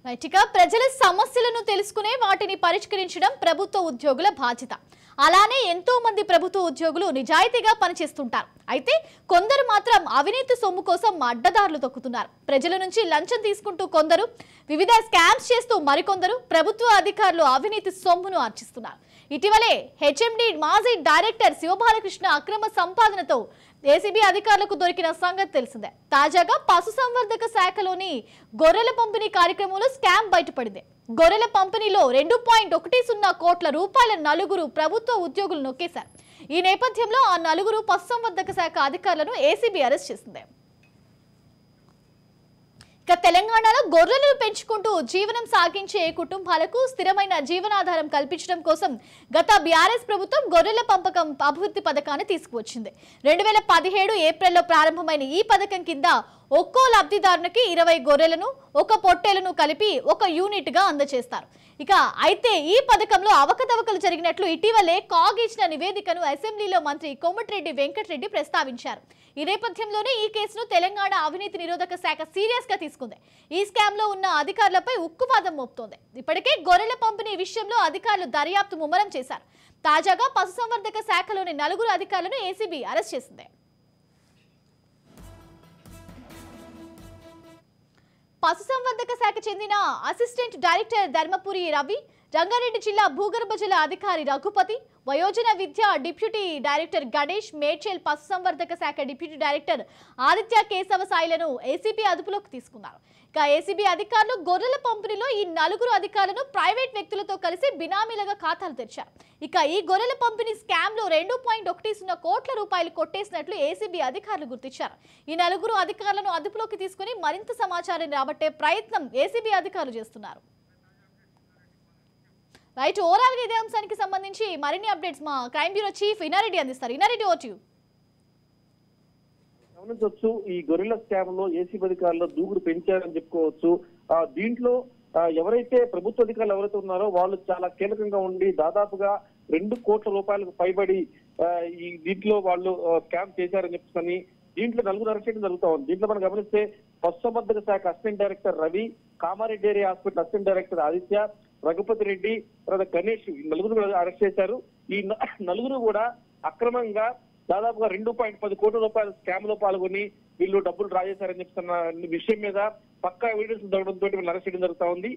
రైట్గా ప్రజల సమస్యలను తెలుసుకునే వాటిని పరిష్కరించడం ప్రభుత్వ ఉద్యోగుల బాధ్యత. అలానే ఎంతో మంది ప్రభుత్వ ఉద్యోగులు నిజాయితీగా పనిచేస్తుంటారు. అయితే కొందరు మాత్రం అవినీతి సొమ్ము కోసం అడ్డదారులు తొక్కుతున్నారు. ప్రజల నుంచి లంచం తీసుకుంటూ కొందరు, వివిధ స్కామ్స్ చేస్తూ మరికొందరు ప్రభుత్వ అధికారులు అవినీతి సొమ్మును ఆర్జిస్తున్నారు. ఇటీవలే హెచ్ఎండి మాజీ డైరెక్టర్ శివబాలకృష్ణ అక్రమ సంపాదనతో ఏసీబీ అధికారులకు దొరికిన సంగతి తెలిసిందే. తాజాగా పశుసంవర్ధక శాఖలోని గొర్రెల పంపిణీ కార్యక్రమంలో స్కామ్ బయటపడింది. గొర్రెల పంపిణీలో 2.10 కోట్ల రూపాయల నలుగురు ప్రభుత్వ ఉద్యోగులు నొక్కేశారు. ఈ నేపథ్యంలో ఆ నలుగురు పశుసంవర్ధక శాఖ అధికారులను ఏసీబీ అరెస్ట్ చేసింది. ఇక తెలంగాణలో గొర్రెలను పెంచుకుంటూ జీవనం సాగించే కుటుంబాలకు స్థిరమైన జీవనాధారం కల్పించడం కోసం గత బీఆర్ఎస్ ప్రభుత్వం గొర్రెల పెంపకం అభివృద్ధి పథకాన్ని తీసుకువచ్చింది. 2017 ఏప్రిల్లో ప్రారంభమైన ఈ పథకం కింద ఒక్కో లబ్ధిదారునికి 20 గొర్రెలను, ఒక పొట్టేలను కలిపి ఒక యూనిట్ గా అందజేస్తారు. అయితే ఈ పథకంలో అవకతవకలు జరిగినట్లు ఇటీవలే కాగ్ ఇచ్చిన నివేదికను అసెంబ్లీలో మంత్రి కోమటిరెడ్డి వెంకటరెడ్డి ప్రస్తావించారు. ఈ నేపథ్యంలోనే ఈ కేసును తెలంగాణ అవినీతి నిరోధక శాఖ సీరియస్ గా తీసుకుంది. ఈ స్కామ్ లో ఉన్న అధికారులపై ఉక్కుపాదం మోపుతోంది. ఇప్పటికే గొర్రెల పంపిణీ విషయంలో అధికారులు దర్యాప్తు ముమ్మరం చేశారు. తాజాగా పశుసంవర్ధక శాఖలోని నలుగురు అధికారులను ఏసీబీ అరెస్ట్ చేసింది. పశుసంవర్ధక శాఖ చెందిన అసిస్టెంట్ డైరెక్టర్ ధర్మపురి రవి, రంగారెడ్డి జిల్లా భూగర్భ జల అధికారి రఘుపతి, వయోజన విద్య డిప్యూటీ డైరెక్టర్ గణేష్, మేడ్చల్ పశుసంవర్ధక శాఖ డిప్యూటీ డైరెక్టర్ ఆదిత్య కేశవ సాయిలను ఏసీబీ అదుపులోకి తీసుకున్నారు. ఏసీబీ అధికారులు గొర్రెల పంపిణీలో ఈ నలుగురు అధికారులను ప్రైవేట్ వ్యక్తులతో కలిసి బినామీలుగా ఖాతాలు తెరిచారు. ఈ గొర్రెల పంపిణీ స్కామ్ లో 2.10 కోట్ల రూపాయలు కొట్టేసినట్లు ఏసీబీ అధికారులు గుర్తించారు. ఈ నలుగురు అధికారులను అదుపులోకి తీసుకుని మరింత సమాచారం రాబట్టే ప్రయత్నం ఏసీబీ అధికారులు చేస్తున్నారు. రైట్, ఓవరాల్ గా ఇదే అంశానికి సంబంధించి మరిన్ని అప్డేట్స్ మా క్రైమ్ బ్యూరో చీఫ్ ఇనారెడ్డి అందిస్తారు. Inareddy, over to you. గమనించవచ్చు, ఈ గొర్రెల స్కామ్ లో ఏసీబీ అధికారులు దూకుడు పెంచారని చెప్పుకోవచ్చు. దీంట్లో ఎవరైతే ప్రభుత్వ అధికారులు ఎవరైతే ఉన్నారో వాళ్ళు చాలా కీలకంగా ఉండి దాదాపుగా 2 కోట్ల రూపాయలకు పైబడి ఈ దీంట్లో వాళ్ళు స్కామ్ చేశారని చెప్పుకొని దీంట్లో నలుగురు అరెస్ట్ చేయడం జరుగుతా ఉంది. దీంట్లో మనం గమనిస్తే పశుసంవర్ధక శాఖ assistant director Ravi, Kamareddy area hospital assistant director Aditya, Raghupathi Reddy, తర్వాత గణేష్, నలుగురు అరెస్ట్ చేశారు. ఈ నలుగురు కూడా అక్రమంగా దాదాపుగా 2.10 కోట్ల రూపాయల స్కామ్ లో పాల్గొని వీళ్ళు డబ్బులు డ్రా చేశారని చెప్తున్న విషయం మీద పక్కా ఎవిడెన్స్ దొరకడంతో వీళ్ళు అరెస్ట్ చేయడం జరుగుతా ఉంది.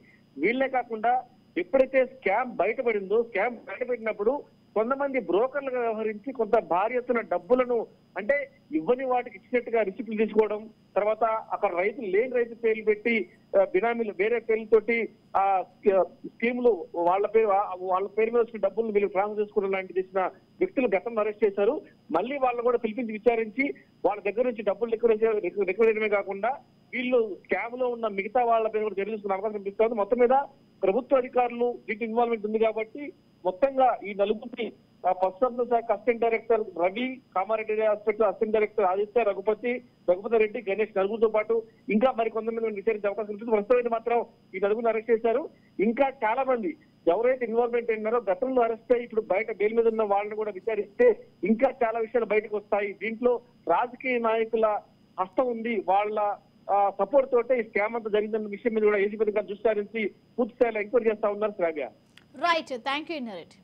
వీళ్ళే కాకుండా ఎప్పుడైతే స్కామ్ బయటపడినప్పుడు కొంతమంది బ్రోకర్లుగా వ్యవహరించి కొంత భారీ ఎత్తున డబ్బులను అంటే ఇవ్వని వాటికి ఇచ్చినట్టుగా రిసిప్ట్లు తీసుకోవడం, తర్వాత అక్కడ లేని రైతు పేర్లు పెట్టి బినామీలు వేరే పేర్లతోటి ఆ స్కీములు వాళ్ళ పేరు మీద వచ్చిన డబ్బులను వీళ్ళు ట్రాన్స్ఫర్ చేసుకోవడం లాంటి చేసిన వ్యక్తులు గతంలో అరెస్ట్ చేశారు. మళ్ళీ వాళ్ళని కూడా పిలిపించి విచారించి వాళ్ళ దగ్గర నుంచి డబ్బులు రికవర్ చేయడమే కాకుండా వీళ్ళు స్కామ్ లో ఉన్న మిగతా వాళ్ళ పేరు కూడా తెలియజేసుకునే అవకాశం కనిపిస్తుంది. మొత్తం మీద ప్రభుత్వ అధికారులు దీనికి ఇన్వాల్వ్మెంట్ ఉంది కాబట్టి మొత్తంగా ఈ నలుగురిని పశుసంవర్ధక శాఖ assistant director Ravi, Kamareddy hospital assistant director Aditya, Raghupathi Reddy, Ganesh నలుగురితో పాటు ఇంకా మరి కొంతమంది విచారించే అవకాశం ఉంటుంది. ప్రస్తుతం మాత్రం ఈ నలుగురిని అరెస్ట్ చేశారు. ఇంకా చాలా మంది ఎవరైతే ఇన్వాల్వ్మెంట్ అయినారో గతంలో అరెస్ట్ అయ్యి ఇప్పుడు బయట బెయిల్ మీద ఉన్న వాళ్ళని కూడా విచారిస్తే ఇంకా చాలా విషయాలు బయటకు వస్తాయి. దీంట్లో రాజకీయ నాయకుల హస్తం ఉంది, వాళ్ళ సపోర్ట్ తోటే ఈ స్కామ్ అంతా జరిగిందన్న విషయం మీద కూడా ఏసీబీ దృష్టి సారించి పూర్తి స్థాయిలో ఎంక్వైరీ చేస్తా ఉన్నారు. Sravya. Right, thank you Inareddy.